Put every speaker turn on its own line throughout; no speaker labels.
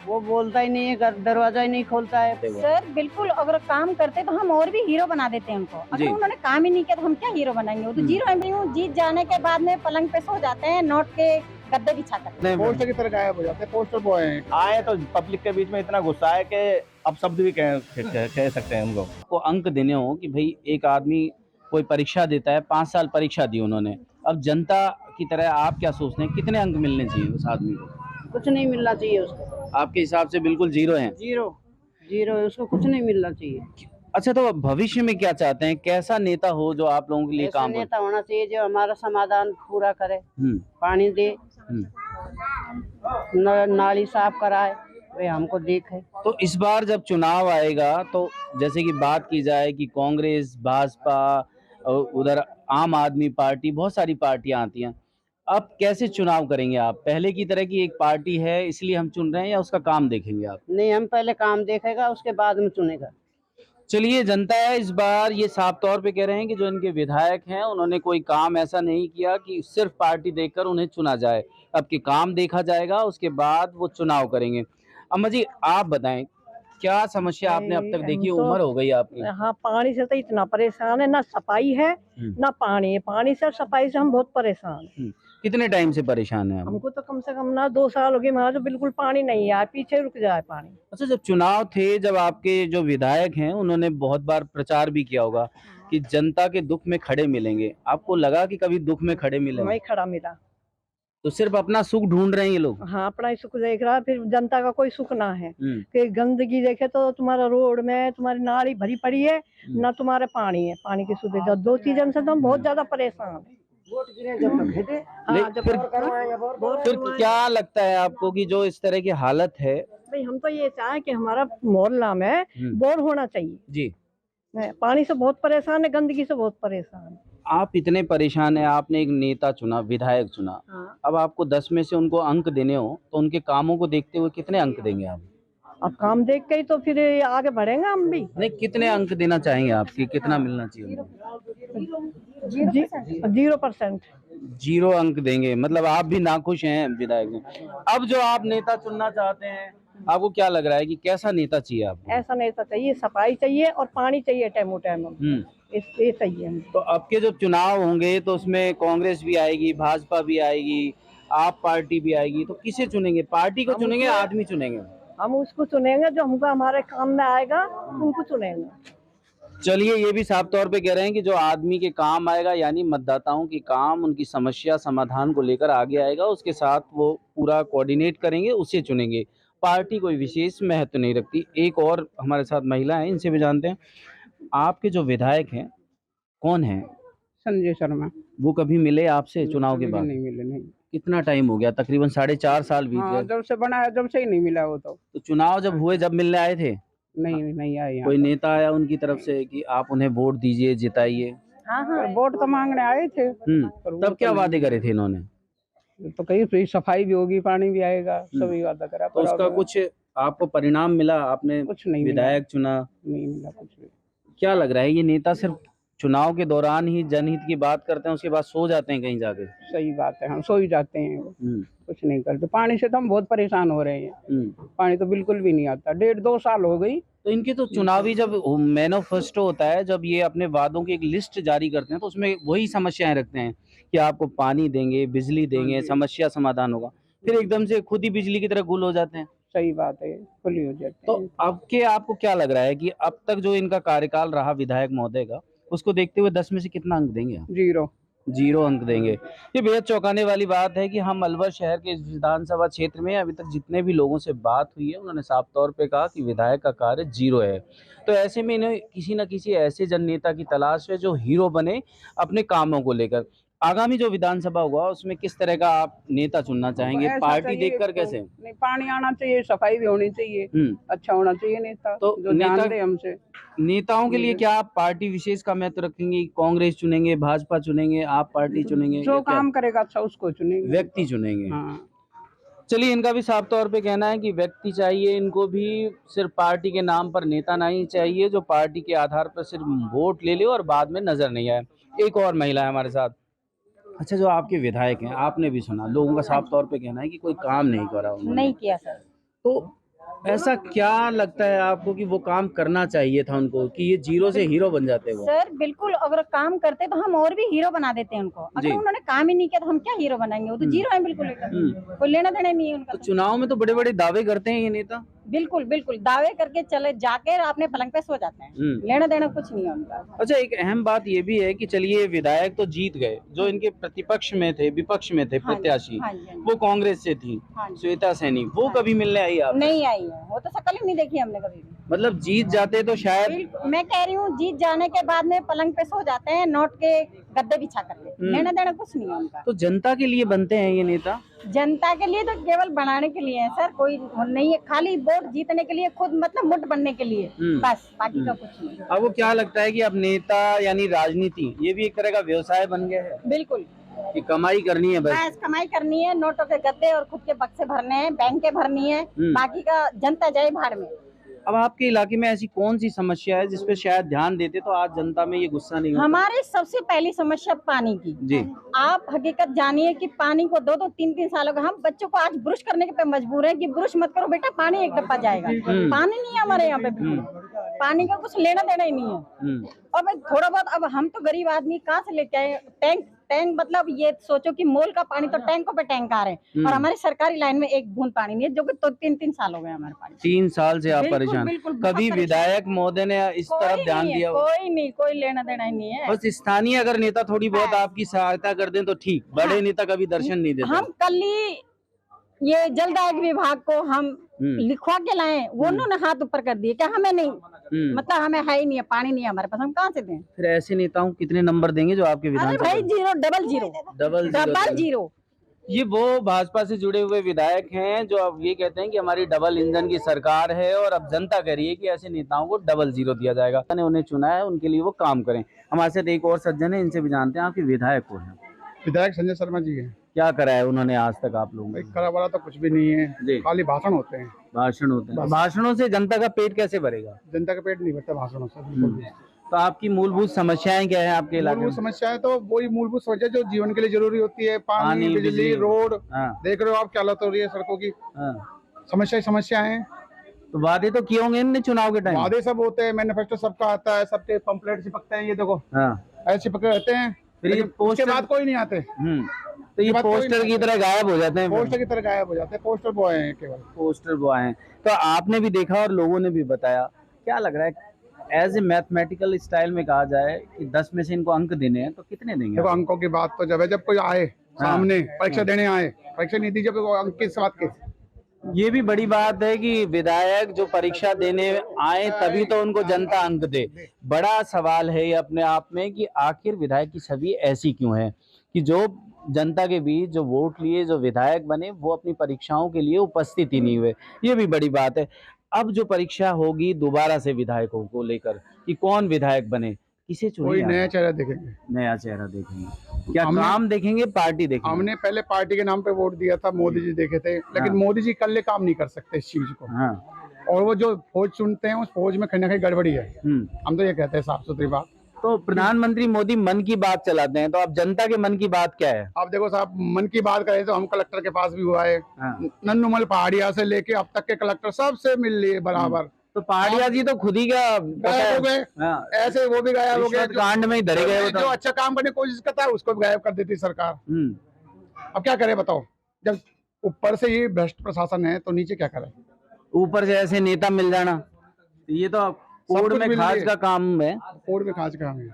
वो बोलता ही नहीं है, दरवाजा ही नहीं खोलता है।
सर बिल्कुल, अगर काम करते तो हम और भी हीरो बना देते हैं उनको। अगर उन्होंने काम ही नहीं किया तो हम क्या हीरो बनाएंगे? वो तो जीरो है। जीत जाने के बाद में पलंग पे सो जाते हैं, नोट के गद्दे बिछा कर।
पोस्टर की तरह गायब हो जाते हैं, पोस्टर बॉय हैं।
आए तो पब्लिक के बीच में इतना गुस्सा है कि अब शब्द भी कह सकते हैं उनको। को अंक देने हो कि भाई एक आदमी कोई परीक्षा देता है, 5 साल परीक्षा दी उन्होंने, अब जनता की तरह आप क्या सोचते हैं कितने अंक मिलने चाहिए उस आदमी को?
कुछ नहीं मिलना चाहिए उसको।
आपके हिसाब से बिल्कुल जीरो है?
जीरो जीरो है, उसको कुछ नहीं मिलना चाहिए।
अच्छा, तो भविष्य में क्या चाहते हैं, कैसा नेता हो जो आप लोगों के लिए
ऐसा
काम करे?
नेता होना चाहिए जो हमारा समाधान पूरा करे,
हम्म
पानी दे,
हम्म।
नाली साफ कराए, वे हमको देखे।
तो इस बार जब चुनाव आएगा तो जैसे कि बात की जाए कि कांग्रेस, भाजपा और उधर आम आदमी पार्टी, बहुत सारी पार्टियां आती हैं, अब कैसे चुनाव करेंगे आप? पहले की तरह की एक पार्टी है इसलिए हम चुन रहे हैं या उसका काम देखेंगे आप?
नहीं, हम पहले काम देखेगा, उसके बाद में चुनेगा।
चलिए, जनता है इस बार ये साफ तौर पे कह रहे हैं कि जो इनके विधायक हैं उन्होंने कोई काम ऐसा नहीं किया कि सिर्फ पार्टी देखकर उन्हें चुना जाए। अब के काम देखा जाएगा, उसके बाद वो चुनाव करेंगे। अम्मा जी, आप बताएं क्या समस्या आपने अब तक देखी? उम्र हो गई आपकी।
हाँ, पानी से तो इतना परेशान है, ना सफाई है ना पानी है। पानी से, सफाई से हम बहुत परेशान हैं।
कितने टाइम से परेशान है आप?
हमको तो कम से कम ना 2 साल हो गए, वहाँ तो बिल्कुल पानी नहीं है, पीछे रुक जाए पानी।
अच्छा, जब चुनाव थे, जब आपके जो विधायक हैं उन्होंने बहुत बार प्रचार भी किया होगा कि जनता के दुख में खड़े मिलेंगे, आपको लगा कि कभी दुख में खड़े मिलेंगे?
वही खड़ा मिला।
तो सिर्फ अपना सुख ढूंढ रहे हैं ये लोग?
हाँ, अपना ही सुख देख रहा है, फिर जनता का कोई सुख ना है। कि गंदगी देखे तो तुम्हारा रोड में तुम्हारी नाली भरी पड़ी है, ना तुम्हारे पानी है, पानी की सुविधा। 2 चीजों से तो हम बहुत ज्यादा परेशान है।
फिर क्या लगता है आपको कि जो इस तरह की हालत है?
भाई, हम तो ये चाहे कि हमारा मोहल्ला में बोर होना चाहिए
जी।
पानी से बहुत परेशान है, गंदगी से बहुत परेशान है।
आप इतने परेशान हैं, आपने एक नेता चुना, विधायक चुना।
हाँ।
अब आपको 10 में से उनको अंक देने हो तो उनके कामों को देखते हुए कितने अंक देंगे आप?
अब काम देख के ही तो फिर आगे बढ़ेंगे हम भी।
नहीं, कितने अंक देना चाहेंगे आप कि कितना मिलना चाहिए उनको?
0%।
0 अंक देंगे, मतलब आप भी नाखुश हैं विधायक में। अब जो आप नेता चुनना चाहते हैं, आपको क्या लग रहा है कि कैसा नेता चाहिए आपको?
ऐसा नेता चाहिए, सफाई चाहिए और पानी चाहिए टाइम टाइम। ये चाहिए हमको।
तो अब के जो चुनाव होंगे तो उसमें कांग्रेस भी आएगी, भाजपा भी आएगी, आप पार्टी भी आएगी, तो किसे चुनेंगे? पार्टी को चुनेंगे, आदमी चुनेंगे?
हम उसको चुनेंगे जो हमको हमारे काम में आएगा, उनको चुनेंगे।
चलिए, ये भी साफ तौर पे कह रहे हैं कि जो आदमी के काम आएगा, यानी मतदाताओं के काम, उनकी समस्या समाधान को लेकर आगे आएगा, उसके साथ वो पूरा कोऑर्डिनेट करेंगे, उसे चुनेंगे। पार्टी कोई विशेष महत्व नहीं रखती। एक और हमारे साथ महिला है, इनसे भी जानते हैं। आपके जो विधायक हैं कौन है?
संजय शर्मा।
वो कभी मिले आपसे चुनाव के बाद?
नहीं मिले, नहीं।
कितना टाइम हो गया? तकरीबन 4.5 साल बीत गए।
जब से बनाया, जब से ही नहीं मिला वो तो।
चुनाव जब हुए, जब मिलने आए थे?
नहीं आए यहाँ।
कोई नेता आया उनकी तरफ से कि आप उन्हें वोट दीजिए, जिताइए?
हाँ, वोट तो मांगने आए थे।
तब क्या वादे करे थे इन्होंने?
तो कहीं फ्री सफाई भी होगी, पानी भी आएगा, सभी वादा करा।
तो उसका कुछ आपको परिणाम मिला? आपने
कुछ नहीं
विधायक चुना,
नहीं मिला कुछ भी।
क्या लग रहा है ये नेता सिर्फ चुनाव के दौरान ही जनहित की बात करते हैं, उसके बाद सो जाते हैं कहीं जाके?
सही बात है, हम सो ही जाते हैं, कुछ नहीं करते। पानी से तो हम बहुत परेशान हो रहे हैं। पानी तो बिल्कुल भी नहीं आता, 1.5-2 साल हो गई।
तो इनके तो चुनावी जब मैनिफेस्टो होता है, जब ये अपने वादों की एक लिस्ट जारी करते हैं, तो उसमें वही समस्याएं रखते हैं कि आपको पानी देंगे, बिजली देंगे, समस्या समाधान होगा, फिर एकदम से खुद ही बिजली की तरह गुल हो जाते हैं।
सही बात है, खुली हो जाती है।
तो अब के आपको क्या लग रहा है कि अब तक जो इनका कार्यकाल रहा विधायक महोदय का, उसको देखते हुए 10 में से कितना अंक देंगे आप? 0 अंक देंगे। ये बेहद चौंकाने वाली बात है कि हम अलवर शहर के इस विधानसभा क्षेत्र में अभी तक जितने भी लोगों से बात हुई है, उन्होंने साफ तौर पे कहा कि विधायक का कार्य 0 है। तो ऐसे में इन्हें किसी न किसी ऐसे जननेता की तलाश है जो हीरो बने अपने कामों को लेकर। आगामी जो विधानसभा होगा उसमें किस तरह का आप नेता चुनना चाहेंगे? पार्टी देखकर कैसे?
नहीं, पानी आना चाहिए, सफाई भी होनी चाहिए, अच्छा होना चाहिए नेता,
तो
जो ध्यान दे हमसे।
नेताओं के लिए क्या आप पार्टी विशेष का महत्व रखेंगे? कांग्रेस चुनेंगे, भाजपा चुनेंगे, आप पार्टी चुनेंगे?
जो काम करेगा अच्छा उसको चुनेंगे,
व्यक्ति चुनेंगे।
हाँ।
चलिए, इनका भी साफ तौर पे कहना है कि व्यक्ति चाहिए, इनको भी सिर्फ पार्टी के नाम पर नेता नहीं चाहिए जो पार्टी के आधार पर सिर्फ वोट ले ले और बाद में नजर नहीं आए। एक और महिला है हमारे साथ। अच्छा, जो आपके विधायक हैं, आपने भी सुना, लोगों का साफ तौर पे कहना है कि कोई काम नहीं करा उन्होंने।
नहीं किया सर।
तो ऐसा क्या लगता है आपको कि वो काम करना चाहिए था उनको कि ये जीरो से हीरो बन जाते वो?
सर बिल्कुल, अगर काम करते तो हम और भी हीरो बना देते हैं उनको। अगर उन्होंने काम ही नहीं किया तो हम क्या हीरो बनाएंगे? वो तो जीरो है बिल्कुल एकदम, कोई लेना देना नहीं है उनका।
तो चुनाव में तो बड़े बड़े दावे करते हैं ये नेता।
बिल्कुल बिल्कुल, दावे करके चले जाके अपने पलंग पे सो जाते हैं, लेना देना कुछ नहीं है उनका।
अच्छा, एक अहम बात ये भी है कि चलिए विधायक तो जीत गए, जो इनके प्रतिपक्ष में थे, विपक्ष में थे प्रत्याशी, वो कांग्रेस से थी, श्वेता सैनी, वो कभी मिलने आई आप?
नहीं आई है, वो तो शक्ल ही नहीं देखी हमने कभी भी।
मतलब जीत जाते तो शायद,
मैं कह रही हूँ जीत जाने के बाद में पलंग पे सो जाते हैं, नोट के गद्दे बिछा करके, लेना देना कुछ नहीं है उनका।
तो जनता के लिए बनते हैं ये नेता?
जनता के लिए तो केवल बनाने के लिए है सर, कोई नहीं है, खाली वोट जीतने के लिए, खुद मतलब मुठ बनने के लिए, बस, बाकी का कुछ नहीं।
अब वो क्या लगता है कि अब नेता यानी राजनीति ये भी एक तरह का व्यवसाय बन गया है?
बिल्कुल,
कि कमाई करनी है
बस कमाई करनी है, नोटों के गद्दे और खुद के बक्से भरने हैं, बैंकें भरनी है, बाकी का जनता जाए भाड़ में।
अब आपके इलाके में ऐसी कौन सी समस्या है जिसपे शायद ध्यान देते तो आज जनता में ये गुस्सा नहीं होता?
हमारी सबसे पहली समस्या पानी की जी। आप हकीकत जानिए कि पानी को 2-2, 3-3 सालों का, हम बच्चों को आज ब्रश करने के पे मजबूर है कि ब्रश मत करो बेटा, पानी एक डब्बा जाएगा। पानी नहीं है हमारे यहाँ पे, पानी का कुछ लेना देना ही नहीं है। और भाई थोड़ा बहुत, अब हम तो गरीब आदमी कहाँ से लेके आए? टैंक मतलब ये सोचो कि मोल का पानी तो टैंकों पे टैंक आ रहे हैं, और हमारी सरकारी लाइन में एक बूंद पानी नहीं है, जो कि तो 3-3 साल हो गए हमारे पानी।
3 साल से आप परेशान? कभी विधायक महोदय ने इस तरफ ध्यान दिया?
कोई नहीं, कोई लेना देना ही नहीं है।
बस स्थानीय अगर नेता थोड़ी बहुत आपकी सहायता कर दें तो ठीक, बड़े नेता कभी दर्शन नहीं देते।
हम कल ही ये जलदाय विभाग को हम लिखवा के लाए, वो उन्होंने हाथ ऊपर कर दिए, क्या हमें नहीं, मतलब हमें है ही नहीं है, पानी नहीं है हमारे पास, हम कहाँ से दें?
फिर ऐसे नेताओं को कितने नंबर देंगे जो आपके विधान?
भाई 0, डबल जीरो।
ये वो भाजपा से जुड़े हुए विधायक हैं जो अब ये कहते हैं कि हमारी डबल इंजन की सरकार है और अब जनता कह रही है कि ऐसे नेताओं को डबल जीरो दिया जाएगा। उन्हें चुना है, उनके लिए वो काम करें। हमारे साथ एक और सज्जन है, इनसे भी जानते हैं आपके विधायक को है।
विधायक संजय शर्मा जी है।
क्या करा है उन्होंने आज तक आप लोगों को?
करा वाला तो कुछ भी नहीं है, खाली भाषण होते हैं।
भाषण होते हैं? भाषणों से जनता का पेट कैसे भरेगा?
जनता का पेट नहीं भरता भाषणों से, बिल्कुल भी।
तो आपकी मूलभूत समस्याएं क्या है आपके इलाके में?
मूलभूत समस्याएं तो वही मूलभूत समस्या जो जीवन के लिए जरूरी होती है, पानी, बिजली, रोड। देख रहे हो आप क्या हालत हो रही है सड़कों की। समस्या है।
तो वादे तो किए होंगे इनने चुनाव के टाइम?
वादे सब होते हैं, मैनिफेस्टो सबका आता है, सबके पंपलेट चिपकते हैं, ये देखो ऐसे चिपके रहते हैं, फिर उसके बाद कोई नहीं आते।
तो ये पोस्टर की तरह गायब हो जाते हैं?
पोस्टर की तरह गायब हो जाते हैं, पोस्टर बॉय हैं, केवल
पोस्टर बॉय हैं। तो आपने भी देखा और लोगों ने भी बताया, क्या लग रहा है एज ए मैथमेटिकल स्टाइल में कहा जाए कि 10 में से इनको अंक देने हैं तो कितने देंगे?
देखो अंकों की बात तो जब कोई आए सामने परीक्षा देने आए, परीक्षा नहीं दी, जब अंक किस बात के?
ये भी बड़ी बात है कि विधायक जो परीक्षा देने आए तभी तो उनको जनता अंक दे। बड़ा सवाल है ये अपने आप में कि आखिर विधायक की छवि ऐसी क्यों है कि जो जनता के बीच जो वोट लिए, जो विधायक बने, वो अपनी परीक्षाओं के लिए उपस्थित ही नहीं हुए। ये भी बड़ी बात है। अब जो परीक्षा होगी दोबारा से विधायकों को लेकर कि कौन विधायक बने, किसे चुने?
कोई नया चेहरा देखेंगे।
नया चेहरा देखेंगे? क्या काम देखेंगे, पार्टी देखेंगे?
हमने पहले पार्टी के नाम पे वोट दिया था, मोदी जी देखे थे, लेकिन मोदी जी कल्ले काम नहीं कर सकते इस चीज को। और वो जो फौज चुनते हैं, उस फौज में कहीं ना कहीं गड़बड़ी है। हम तो ये कहते हैं साफ सुथरी बात।
तो प्रधानमंत्री मोदी मन की बात चलाते हैं, तो अब जनता के मन की बात क्या है?
आप देखो साहब, मन की बात करें तो हम कलेक्टर के पास भी हुआ है, नन्नूमल पहाड़िया से लेके अब तक के कलेक्टर सबसे मिल लिए बराबर।
तो पहाड़िया जी तो खुद ही
गायब हो गए, ऐसे वो भी गायब हो गए,
कांड में धरे गए।
जो अच्छा काम करने की कोशिश करता है उसको गायब कर देती सरकार। अब क्या करे बताओ, जब ऊपर से ये भ्रष्ट प्रशासन है तो नीचे क्या करे?
ऊपर से ऐसे नेता मिल जाना, ये तो कोर्ट में खास का काम है।
कोर्ट में खास काम है।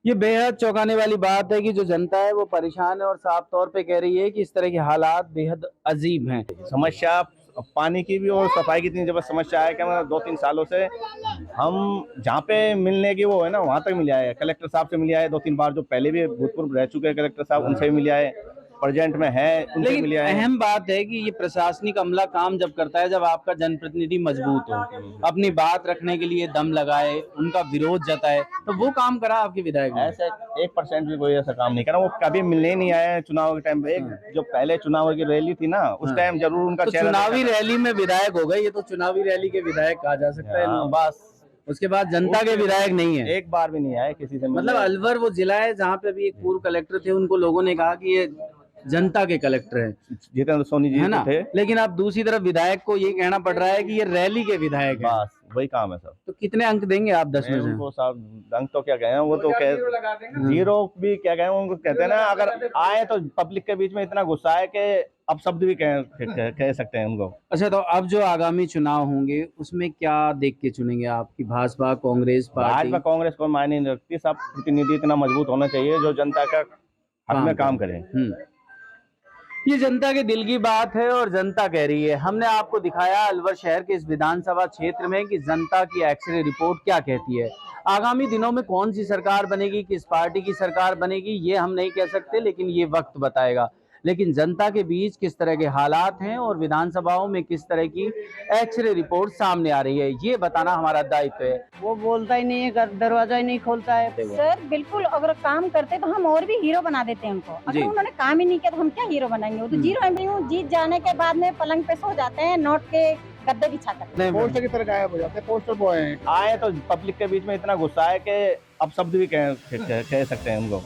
ये बेहद चौंकाने वाली बात है कि जो जनता है वो परेशान है और साफ तौर पे कह रही है कि इस तरह के हालात बेहद अजीब हैं।
समस्या पानी की भी और सफाई की इतनी जबरदस्त समस्या है कि मतलब 2-3 सालों से हम जहाँ पे मिलने की वो है ना, वहाँ तक मिल आए। कलेक्टर साहब से मिल आए 2-3 बार, जो पहले भी भूतपूर्व रह चुके हैं कलेक्टर साहब, उनसे भी मिल आए, प्रेजेंट में है उनसे मिल आए।
अहम बात है कि ये प्रशासनिक अमला काम जब करता है जब आपका जनप्रतिनिधि मजबूत हो, अपनी बात रखने के लिए दम लगाए, उनका विरोध जताए, तो वो काम करा आपके विधायक ने?
ऐसे 1% भी कोई ऐसा काम नहीं करा। वो कभी मिलने नहीं आए चुनाव के टाइम पे। जो पहले चुनाव की रैली थी ना, उस टाइम जरूर उनका
चुनावी रैली में विधायक हो गए, ये तो चुनावी रैली के विधायक कहा जा सकता है।
बस
उसके बाद जनता के विधायक नहीं है,
एक बार भी नहीं आए किसी से।
मतलब अलवर वो जिला है जहाँ पे अभी एक पूर्व कलेक्टर थे, उनको लोगों ने कहा कि ये जनता के कलेक्टर हैं,
जितेंद्र सोनी जी
है ना।
थे।
लेकिन अब दूसरी तरफ विधायक को ये कहना पड़ रहा है कि ये रैली के विधायक है।
बस वही काम है सर।
तो कितने अंक देंगे आप 10 में से?
उनको साहब अंक तो क्या कहें, वो तो जीरो भी क्या कहें, उनको कहते हैं ना, अगर आए तो पब्लिक के बीच में इतना गुस्सा है कि अब शब्द भी कह सकते हैं उनको।
अच्छा, तो अब जो आगामी चुनाव होंगे उसमें क्या देख के चुनेंगे आप कि भाजपा कांग्रेस पार्टी?
भाजपा कांग्रेस को मायने नहीं रखती, सब प्रतिनिधि इतना मजबूत होना चाहिए जो जनता का हक में काम करे।
ये जनता के दिल की बात है और जनता कह रही है। हमने आपको दिखाया अलवर शहर के इस विधानसभा क्षेत्र में कि जनता की एक्सरे रिपोर्ट क्या कहती है। आगामी दिनों में कौन सी सरकार बनेगी, किस पार्टी की सरकार बनेगी, ये हम नहीं कह सकते, लेकिन ये वक्त बताएगा। लेकिन जनता के बीच किस तरह के हालात हैं और विधानसभाओं में किस तरह की एक्सरे रिपोर्ट सामने आ रही है, ये बताना हमारा दायित्व है।
वो बोलता ही नहीं है, दरवाजा ही नहीं खोलता है।
सर बिल्कुल, अगर काम करते तो हम और भी हीरो बना देते हैं उनको। अगर उन्होंने काम ही नहीं किया तो हम क्या हीरो बनाएंगे? वो तो जीरो एमपी जीत जाने के बाद में पलंग पे सो जाते हैं, नोट के गद्दे बिछा कर।
पोस्टर की तरह गायब हो जाते हैं, पोस्टर बॉय हैं।
आए तो पब्लिक के बीच में इतना गुस्सा है कि अब शब्द भी कह सकते हैं उनको।